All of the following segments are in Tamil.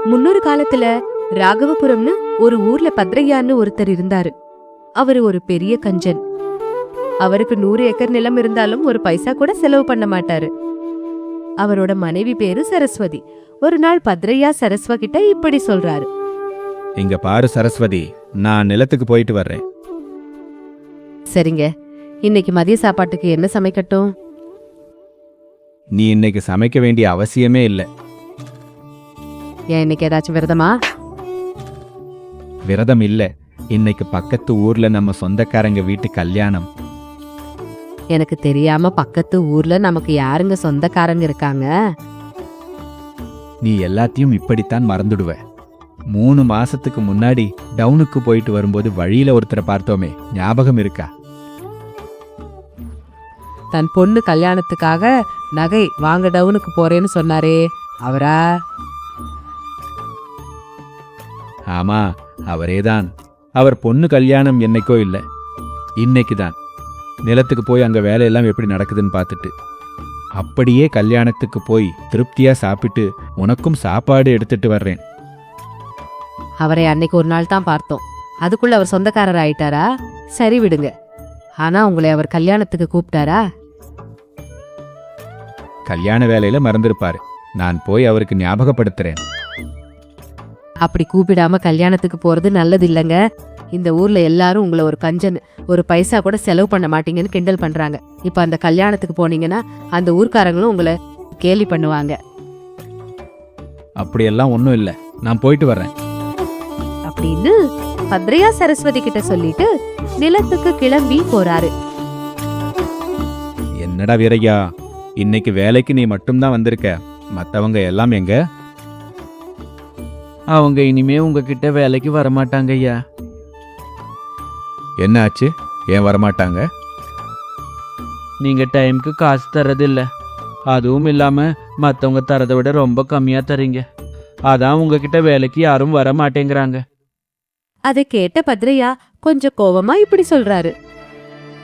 முன்னொரு காலத்துல ராகவபுரம்னு ஒரு ஊர்ல பத்ரையான்னு ஒருத்தர் இருந்தாரு. அவரு ஒரு பெரிய கஞ்சன். அவருக்கு 100 ஏக்கர் நிலம் இருந்தாலும் ஒரு பைசா கூட செலவு பண்ண மாட்டாரு. அவரோட மனைவி பேரு சரஸ்வதி. ஒரு நாள் பத்ரையா சரஸ்வ கிட்ட இப்படி சொல்றாரு. இங்க பாரு சரஸ்வதி, நான் நிலத்துக்கு போயிட்டு வர்றேன். சரிங்க, இன்னைக்கு மதிய சாப்பாட்டுக்கு என்ன சமைக்கட்டும்? நீ இன்னைக்கு சமைக்க வேண்டிய அவசியமே இல்லை. ஏன், இன்னைக்கு ஏதாச்சும் விரதமா? விரதம் இல்ல, இன்னைக்கு பக்கத்து ஊர்ல நம்ம சொந்தக்காரங்க வீட்டு கல்யாணம். எனக்கு தெரியாம பக்கத்து ஊர்ல நமக்கு யாருங்க சொந்தக்காரங்க இருக்காங்க? நீ எல்லாத்தையும் இப்படித்தான் மறந்துடுவ. 3 மாசத்துக்கு முன்னாடி டவுனுக்கு போயிட்டு வரும்போது வழியில ஒருத்தரை பார்த்தோமே, ஞாபகம் இருக்கா? தன் பொண்ணு கல்யாணத்துக்காக நகை வாங்க டவுனுக்கு போறேன்னு சொன்னாரே, அவரா? ஆமா, அவரேதான். அவர் பொண்ணு கல்யாணம் என்னைக்கோ இல்ல, இன்னைக்குதான். நிலத்துக்கு போய் அங்க வேலையெல்லாம் எப்படி நடக்குதுன்னு பார்த்துட்டு அப்படியே கல்யாணத்துக்கு போய் திருப்தியா சாப்பிட்டு உனக்கும் சாப்பாடு எடுத்துட்டு வர்றேன். அவரை அன்னைக்கு ஒரு நாள் தான் பார்த்தோம், அதுக்குள்ள அவர் சொந்தக்காரர் ஆயிட்டாரா? சரி விடுங்க. ஆனா உங்களை அவர் கல்யாணத்துக்கு கூப்பிட்டாரா? கல்யாண வேலையில மறந்திருப்பாரு. நான் போய் அவருக்கு ஞாபகப்படுத்துறேன். அப்படி கூப்பிடாம கல்யாணத்துக்கு போறது நல்லது இல்லைங்க. இந்த ஊர்ல எல்லாரும் உங்களை ஒரு கஞ்சன், ஒரு பைசா கூட செலவு பண்ண மாட்டீங்கன்னு கிண்டல் பண்றாங்க. இப்ப அந்த கல்யாணத்துக்கு போனீங்கன்னா அந்த ஊர்க்காரங்களும் உங்களை கேலி பண்ணுவாங்க. அப்படியெல்லாம் ஒன்றும் இல்லை, நான் போயிட்டு வர்றேன் அப்படின்னு பத்ரையா சரஸ்வதி கிட்ட சொல்லிட்டு நிலத்துக்கு கிளம்பி போறாரு. என்னடா வீரையா, இன்னைக்கு வேலைக்கு நீ மட்டும்தான் வந்திருக்க, மத்தவங்க எல்லாம் எங்க? அவங்க இனிமே உங்ககிட்ட வேலைக்கு வரமாட்டாங்க ஐயா. என்ன ஆச்சு? ஏன் வரமாட்டாங்க? நீங்க டைமுக்கு காசு தரதில்ல, அதுவும் இல்லாம மற்றவங்க தரதை விட ரொம்ப கம்மியா தரீங்க. அதான் உங்ககிட்ட வேலைக்கு யாரும் வர மாட்டேங்கிறாங்க. அதை கேட்ட பத்ரையா கொஞ்சம் கோவமா இப்படி சொல்றாரு.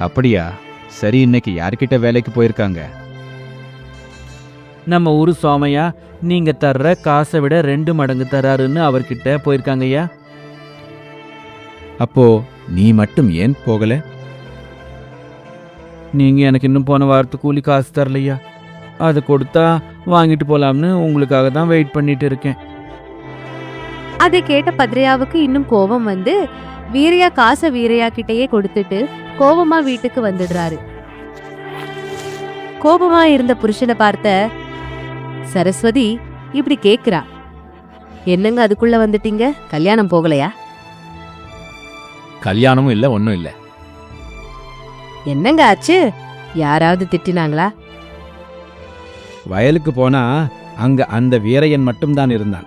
அப்படியா? சரி, இன்னைக்கு யார்கிட்ட வேலைக்கு போயிருக்காங்க? நம்ம ஊரு சோமையா நீங்க தர்ற காசை விட 2 மடங்கு தராருன்னு அவர்கிட்ட போயிருக்காங்க ஐயா. அப்போ நீ மட்டும் ஏன் போகல? நீங்க எனக்கு இன்னும் போன வாரத்து கூலி காசு தரலையா, அதை கொடுத்தா வாங்கிட்டு போலாம்னு உங்களுக்காக தான் வெயிட் பண்ணிட்டு இருக்கேன். அதை கேட்ட பத்ரையாவுக்கு இன்னும் கோபம் வந்து வீரையா காசை வீரையா கிட்டயே கொடுத்துட்டு கோபமா வீட்டுக்கு வந்துடுறாரு. கோபமா இருந்த புருஷனை பார்த்த சரஸ்வதி இப்படி கேக்குறா. என்னங்க அதுக்குள்ள வந்துட்டீங்க? கல்யாணம் போகலையா? கல்யாணமும் இல்ல, ஒன்னும் இல்ல. என்னங்க ஆச்சு? யாராவது திட்டினாங்களா? வயலுக்கு போனா அங்க அந்த வீரையன் மட்டும்தான் இருந்தான்.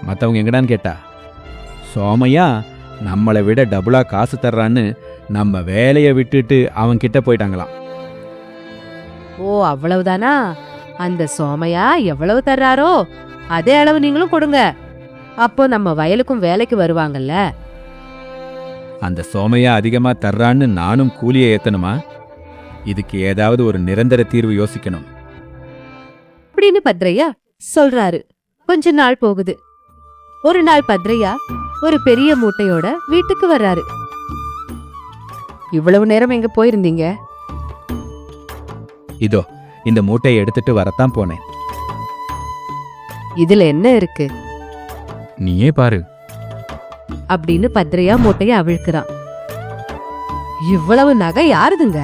மற்றவங்க எங்கடான்னு கேட்டா, சோமையா நம்மளை விட டபுளா காசு தர்றான்னு நம்ம வேலையை விட்டுட்டு அவன் கிட்ட போயிட்டாங்களாம். ஓ, அவ்வளவுதானா? அந்த சோமையா எவ்வளவு தர்றாரோ அதே அளவு நீங்களும் கொடுங்க. அப்போ நம்ம வயலுக்கும் வேலைக்கு வருவாங்கல்ல. அந்த சோமையா அதிகமா தர்றான்னு நானும் கூலியை ஏத்தணுமா? இதுக்கு ஏதாவது ஒரு நிரந்தர தீர்வு யோசிக்கணும் அப்படின்னு பத்ரையா சொல்றாரு. கொஞ்ச நாள் போகுது. ஒரு நாள் பத்ரையா ஒரு பெரிய மூட்டையோட வீட்டுக்கு வர்றாரு. இவ்வளவு நேரம் எங்க போயிருந்தீங்க? இதோ இந்த மூட்டையை எடுத்துட்டு வரத்தான் போனேன். இதுல என்ன இருக்கு? நீயே பாரு அப்படின்னு பத்ரையா மூட்டைய அவிழ்க்கிறான். இவ்வளவு நகை யாருதுங்க?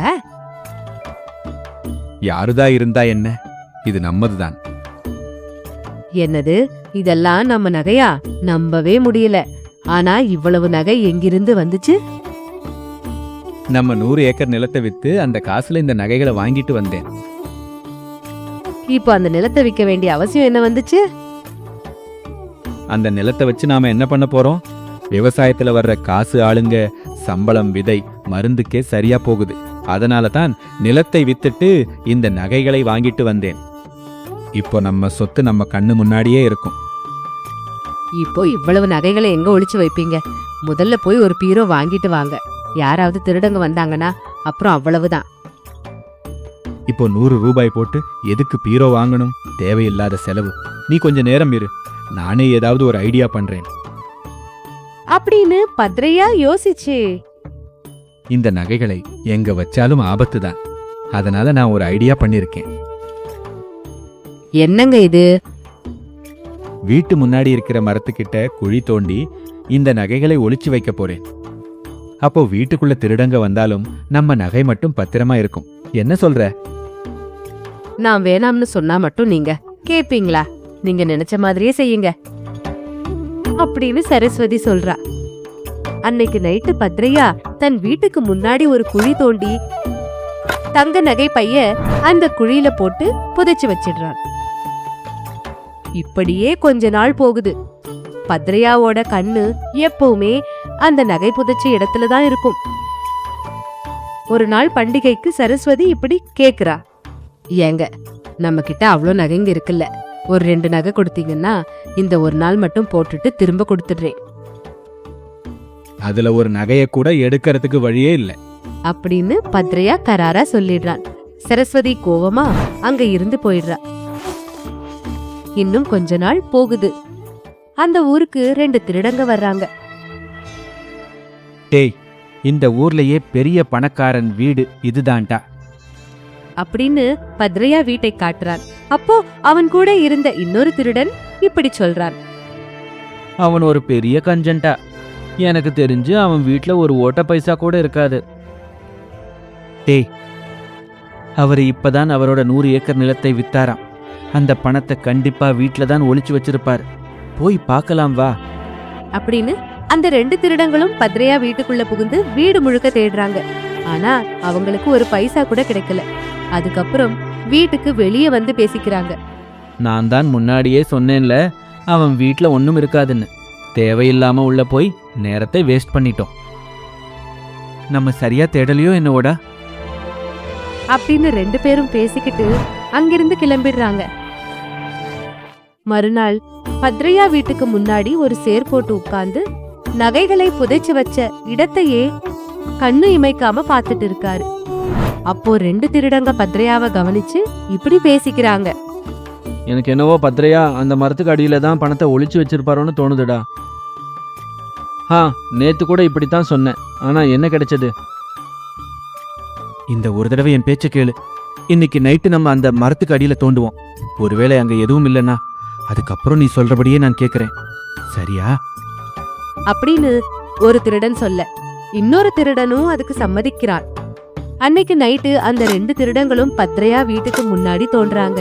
யாருதா இருந்தா என்ன, இது நம்மதுதான். என்னது, இதெல்லாம் நம்ம நகையா? நம்பவே முடியல. ஆனா இவ்வளவு நகை எங்கிருந்து வந்துச்சு? நம்ம 100 ஏக்கர் நிலத்தை வித்து அந்த காசுல இந்த நகைகளை வாங்கிட்டு வந்தேன். இப்போ அந்த நிலத்தை விற்க வேண்டிய அவசியம் என்ன வந்துச்சு? அந்த நிலத்தை வச்சு நாம என்ன பண்ண போறோம்? விவசாயத்துல வர்ற காசு, ஆளுங்க, சம்பளம், விதை, மருந்துக்கே சரியா போகுது. அதனால தான் நிலத்தை வித்துட்டு இந்த நகைகளை வாங்கிட்டு வந்தேன். இப்போ நம்ம சொத்து நம்ம கண்ணு முன்னாடியே இருக்கும். இப்போ இவ்வளவு நகைகளை எங்க ஒளிச்சு வைப்பீங்க? முதல்ல போய் ஒரு பீரோ வாங்கிட்டு வாங்க. யாராவது திருடங்க வந்தாங்கன்னா அப்புறம் அவ்வளவுதான். இப்போ 100 ரூபாய் போட்டு எதுக்கு பீரோ வாங்கணும்? தேவையில்லாத செலவு. நீ கொஞ்ச நேரம் இரு, நானே ஏதாவது ஒரு ஐடியா பண்றேன். அப்படின்னு பத்ரையா யோசிச்சு, இந்த நகைகளை எங்க வச்சாலும் ஆபத்து தான். அதனால நான் ஒரு ஐடியா பண்ணிருக்கேன். என்னங்க இது? வீட்டு முன்னாடி இருக்கிற மரத்துக்கிட்ட குழி தோண்டி இந்த நகைகளை ஒளிச்சு வைக்க போறேன். அப்போ வீட்டுக்குள்ள திருடங்க வந்தாலும் நம்ம நகை மட்டும் பத்திரமா இருக்கும். என்ன சொல்ற? நான் வேணாம்னு சொன்னா மட்டும் நீங்க கேப்பீங்களா? நீங்க நினைச்ச மாதிரியே செய்யுங்க அப்படின்னு சரஸ்வதி சொல்றா. அன்னைக்கு நைட்டு பத்ரையா தன் வீட்டுக்கு முன்னாடி ஒரு குழி தோண்டி தங்க நகை பைய அந்த குழியில போட்டு புதைச்சு வச்சிடுறான். இப்படியே கொஞ்ச நாள் போகுது. பத்ரையாவோட கண்ணு எப்பவுமே அந்த நகை புதைச்ச இடத்துல தான் இருக்கும். ஒரு நாள் பண்டிகைக்கு சரஸ்வதி இப்படி கேக்குறா, ஏங்க நம்ம கிட்ட அவ்வளோ நகைங்க இருக்குல்ல, ஒரு 2 நகை கொடுத்தீங்கன்னா இந்த ஒரு நாள் மட்டும் போட்டுட்டு திரும்ப கொடுத்துடுறேன் அதுல ஒரு நகைய கூட எடுக்கிறதுக்கு வழியே இல்ல அப்படின்னு பத்ரையா கராரா சொல்லிடுறான். சரஸ்வதி கோவமா அங்க இருந்து போயிடுறா. இன்னும் கொஞ்ச நாள் போகுது. அந்த ஊருக்கு 2 திருடங்க வர்றாங்க. டேய், இந்த ஊர்லயே பெரிய பணக்காரன் வீடு இதுதான்டா. அப்படின்னு பத்ரையா வீட்டை காட்டுறான். அப்போ அவன் கூட இருந்த இன்னொரு திருடன் இப்படி சொல்றான், அவன் ஒரு பெரிய கஞ்சன்டா. எனக்கு தெரிஞ்சு அவன் வீட்ல ஒரு ஓட்ட பைசா கூட இருக்காது. டேய், அவர் இப்பதான் அவரோட 100 ஏக்கர் நிலத்தை வித்தாராம். அந்த பணத்தை கண்டிப்பா வீட்ல தான் ஒளிச்சு வச்சிருப்பார். போய் பார்க்கலாம் வா அப்படின்னு அந்த 2 திருடங்களும் பத்ரையா வீட்டுக்குள்ள புகுந்து வீடு முழுக்க தேடுறாங்க. ஆனா அவங்களுக்கு ஒரு பைசா கூட கிடைக்கல. அதுக்கப்புறம் வீட்டுக்கு வெளியே வந்து பேசிக்கிறாங்க. நான் தான் முன்னாடியே சொன்னேன்ல, அவன் வீட்ல ஒன்றும் இருக்காதுன்னு. தேவையில்லாம உள்ள போய் நேரத்தை வேஸ்ட் பண்ணிட்டோம். நம்ம சரியா தேடலையோ என்னோடா அப்படின்னு 2 பேரும் பேசிக்கிட்டு அங்கிருந்து கிளம்பிடுறாங்க. மறுநாள் பத்ரையா வீட்டுக்கு முன்னாடி ஒரு சேர் போட்டு உட்கார்ந்து நகைகளை புதைச்சு வச்ச இடத்தையே கண்ணு இமைக்காம பாத்துட்டு இருக்காரு. அப்போ 2 திருடங்க பத்ரையாவை கவனிச்சு இப்படி பேசிக்கிறாங்க, எனக்கு என்னவோ பத்ரையா அந்த மரத்துக்கு அடியில தான் பணத்தை ஒளிச்சு வச்சிருப்பாரோன்னு தோணுதுடா. நேத்து கூட இப்படித்தான் சொன்னேன். ஆனா என்ன கிடைச்சது? இந்த ஒரு தடவை என் பேச்ச கேளு. இன்னைக்கு நைட்டு நம்ம அந்த மரத்துக்கு அடியில தோண்டுவோம். ஒருவேளை அங்க எதுவும் இல்லைன்னா அதுக்கப்புறம் நீ சொல்றபடியே நான் கேக்குறேன், சரியா? அப்படின்னு ஒரு திருடன் சொல்ல இன்னொரு திருடனும் அதுக்கு சம்மதிக்கிறான். அன்னைக்கு நைட்டு அந்த 2 திருடங்களும் பத்ரையா வீட்டுக்கு முன்னாடி தோன்றாங்க.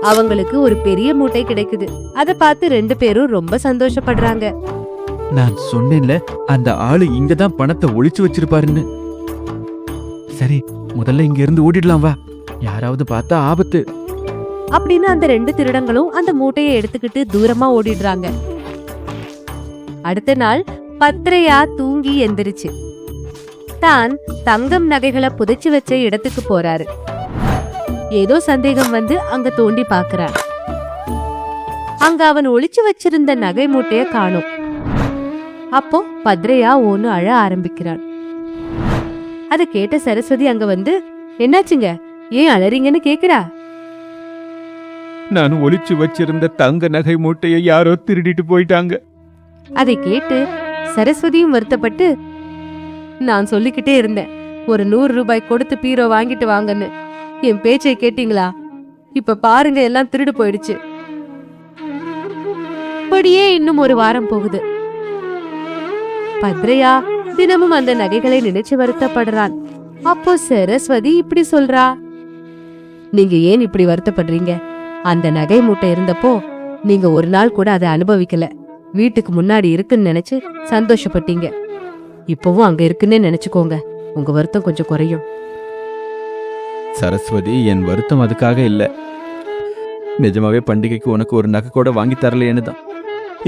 அவங்களுக்கு ஒரு பெரிய மூட்டை கிடைக்குது. அதை பார்த்து 2 பேரும் ரொம்ப சந்தோஷப்படுறாங்க. நான் சொன்னேன்ல, அந்த ஆளு இங்கதான் பணத்தை ஒளிச்சு வச்சிருப்பாருன்னு. சரி, முதல்ல இங்க இருந்து ஓடிடலாம் வா, யாராவது பார்த்தா ஆபத்து. அப்படின்னு அந்த 2 திருடங்களும் அந்த மூட்டையை எடுத்துக்கிட்டு தூரமா ஓடிடுறாங்க. அடுத்த நாள் பத்ரையா தூங்கி எந்திரிச்சு தான் தங்கம் நகைகளை புதைச்சு வச்ச இடத்துக்கு போறாரு. ஏதோ சந்தேகம் வந்து அங்க தோண்டி பாக்குறார். அங்க அவன் ஒளிச்சு வச்சிருந்த நகை மூட்டைய காணோம். அப்போ பத்ரையா ஒன்னு அழ ஆரம்பிக்கிறான். அதை கேட்ட சரஸ்வதி அங்க வந்து, என்னாச்சுங்க, ஏன் அழறீங்கன்னு கேக்குறா. நான் ஒளிச்சு வச்சிருந்த தங்க நகை மூட்டையை யாரோ திருடிட்டு போயிட்டாங்க. அதை கேட்டு சரஸ்வதியும் வருத்தப்பட்டு, நான் சொல்லிக்கிட்டே இருந்தேன், ஒரு 100 ரூபாய் கொடுத்து பீரோ வாங்கிட்டு வாங்கன்னு. என் பேச்சை கேட்டீங்களா? இப்ப பாருங்க, எல்லாம் திருடு போயிடுச்சு. அப்படியே இன்னும் ஒரு வாரம் போகுது. பத்ரையா தினமும் அந்த நகைகளை நினைச்சு வருத்தப்படுறான். அப்போ சரஸ்வதி இப்படி சொல்றா, நீங்க ஏன் இப்படி வருத்தப்படுறீங்க? அந்த நகை மூட்டை இருந்தப்போ நீங்க ஒரு நாள் கூட அதை அனுபவிக்கல. வீட்டுக்கு முன்னாடி இருக்குன்னு நினைச்சு சந்தோஷப்பட்டீங்க. இப்பவும் அங்க இருக்குன்னே நினைச்சுக்கோங்க, உங்க வருத்தம் கொஞ்சம் குறையும். சரஸ்வதி, என் வருத்தம் அதுக்காக இல்ல. நிஜமாவே பண்டிகைக்கு உனக்கு ஒரு நகை கூட வாங்கி தரலையேன்னு தான்.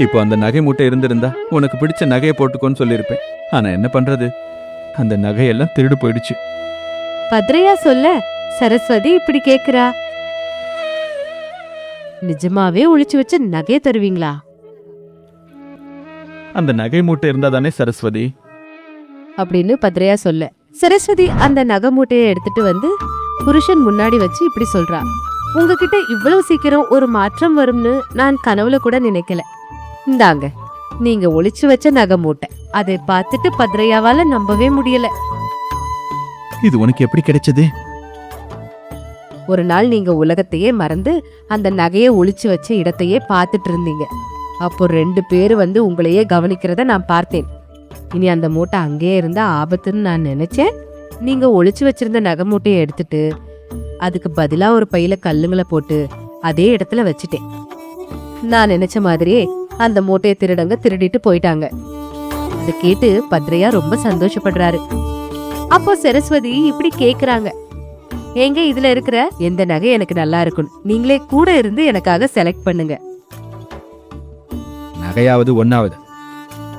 இப்போ அந்த நகை மூட்டை இருந்திருந்தா உனக்கு பிடிச்ச நகையை போட்டுக்கோன்னு சொல்லியிருப்பேன். ஆனா என்ன பண்றது, அந்த நகையெல்லாம் திருடு போயிடுச்சு. பத்ரையா சொல்ல சரஸ்வதி இப்படி கேக்குறா, நிஜமாவே ஒளிச்சு வச்ச நகையை தருவீங்களா? அந்த நகை மூட்டை இருந்தா தானே சரஸ்வதி. அப்படின்னு பத்ரையா சொல்ல சரஸ்வதி அந்த நகை மூட்டையை எடுத்துட்டு வந்து புருஷன் முன்னாடி வச்சு இப்படி சொல்றா, உங்ககிட்ட இவ்வளவு சீக்கிரம் ஒரு மாற்றம் வரும்னு நான் கனவுல கூட நினைக்கல. இந்தாங்க, நீங்க ஒளிச்சு வச்ச நகை மூட்டை. அதை பார்த்துட்டு பத்ரையாவால நம்பவே முடியல. இது உனக்கு எப்படி கிடைச்சது? ஒரு நாள் நீங்க உலகத்தையே மறந்து அந்த நகையை ஒளிச்சு வச்ச இடத்தையே பார்த்துட்டு இருந்தீங்க. அப்போ 2 பேரு வந்து உங்களையே கவனிக்கிறத நான் பார்த்தேன். இனி அந்த மூட்டை அங்கேயே இருந்தா ஆபத்துன்னு நான் நினைச்சேன். நீங்க ஒளிச்சு வச்சிருந்த நகை மூட்டையை எடுத்துட்டு அதுக்கு பதிலா ஒரு பையில கல்லுங்களை போட்டு அதே இடத்துல வச்சுட்டேன். நான் நினைச்ச மாதிரியே அந்த மூட்டையை திருடங்க திருடிட்டு போயிட்டாங்க. இதை கேட்டு பத்ரையா ரொம்ப சந்தோஷப்படுறாரு. அப்போ சரஸ்வதி இப்படி கேக்குறாங்க, எங்க இதுல இருக்கிற எந்த நகை எனக்கு நல்லா இருக்கும், நீங்களே கூட இருந்து எனக்காக செலக்ட் பண்ணுங்க. நகையாவது ஒன்னாவது.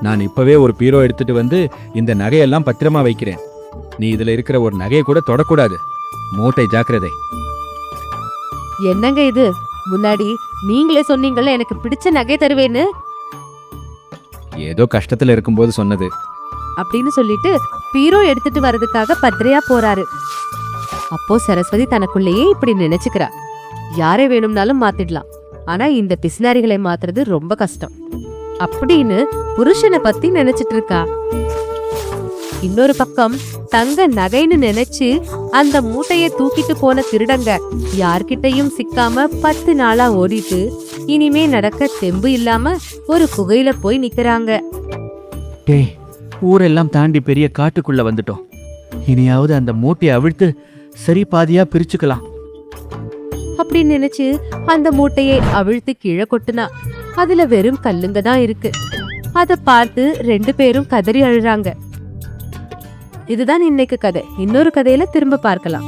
நான் இப்பவே ஒரு பீரோ எடுத்துட்டு வந்து இந்த நகையெல்லாம் பத்திரமா வைக்கிறேன். நீ இதுல இருக்கிற ஒரு நகையை கூட தொடக்கூடாது. மூட்டை ஜாக்கிரதை. என்னங்க இது, முன்னாடி நீங்களே சொன்னீங்கல்ல எனக்கு பிடிச்ச நகை தருவேன்னு. ஏதோ கஷ்டத்துல இருக்கும்போது சொன்னது. அப்படின்னு சொல்லிட்டு பீரோ எடுத்துட்டு வர்றதுக்காக பத்ரையா போறாரு. அப்போ சரஸ்வதி தனக்குள்ளேயே இப்படி நினைச்சுக்கிறா, யாரை வேணும்னாலும் மாத்திடலாம், ஆனா இந்த பிசினாரிகளை மாத்துறது ரொம்ப கஷ்டம் அப்படின்னு புருஷனை பத்தி நினைச்சிட்டு இருக்கா. இன்னொரு பக்கம் தங்க நகைன்னு நினைச்சு அந்த மூட்டைய தூக்கிட்டு போன திருடங்க யார்கிட்டயும் சிக்காம 10 நாளா ஓடிட்டு இனிமே நடக்க தெம்பு இல்லாம ஒரு குகையில போய் நிக்கறாங்க. டேய், ஊரெல்லாம் தாண்டி பெரிய காட்டுக்குள்ள வந்துட்டோம். இனியாவது அந்த மூட்டையை அவிழ்த்து சரி பாதியா பிரிச்சுக்கலாம். அப்படின்னு நினைச்சு அந்த மூட்டையை அவிழ்த்து கீழே கொட்டுனா அதுல வெறும் கல்லுங்க தான் இருக்கு. அத பார்த்து 2 பேரும் கதறி அழுறாங்க. இதுதான் இன்னைக்கு கதை. இன்னொரு கதையில திரும்ப பார்க்கலாம்.